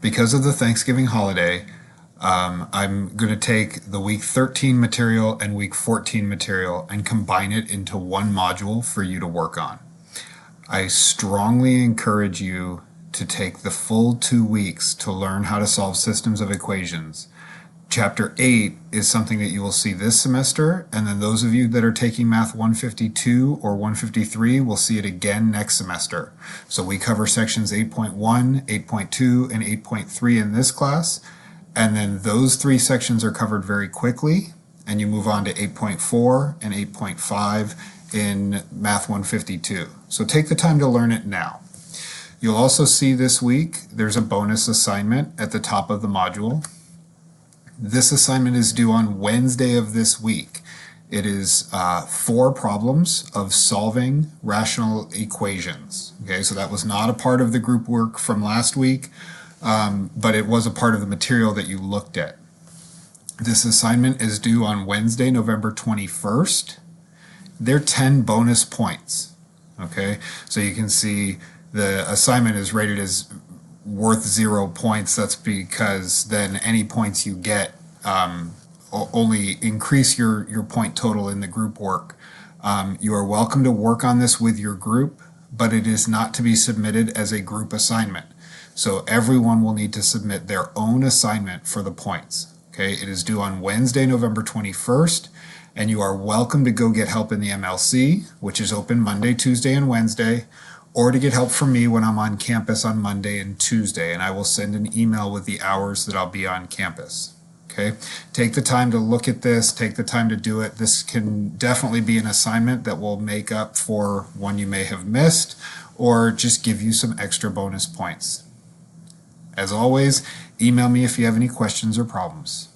because of the Thanksgiving holiday, I'm going to take the week 13 material and week 14 material and combine it into one module for you to work on. I strongly encourage you to take the full 2 weeks to learn how to solve systems of equations. Chapter 8 is something that you will see this semester, and then those of you that are taking Math 152 or 153 will see it again next semester. So we cover sections 8.1, 8.2, and 8.3 in this class, and then those 3 sections are covered very quickly, and you move on to 8.4 and 8.5 in Math 152. So take the time to learn it now. You'll also see this week there's a bonus assignment at the top of the module. This assignment is due on Wednesday of this week. It is 4 problems of solving rational equations. Okay, so that was not a part of the group work from last week, but it was a part of the material that you looked at. This assignment is due on Wednesday, November 21st. They're 10 bonus points. Okay, so you can see the assignment is rated as worth 0 points. That's because then any points you get only increase your point total in the group work. You are welcome to work on this with your group, but it is not to be submitted as a group assignment. So everyone will need to submit their own assignment for the points. Okay, it is due on Wednesday, November 21st, and you are welcome to go get help in the MLC, which is open Monday, Tuesday, and Wednesday, or to get help from me when I'm on campus on Monday and Tuesday, and I will send an email with the hours that I'll be on campus. Okay, take the time to look at this, take the time to do it. This can definitely be an assignment that will make up for one you may have missed, or just give you some extra bonus points. As always, email me if you have any questions or problems.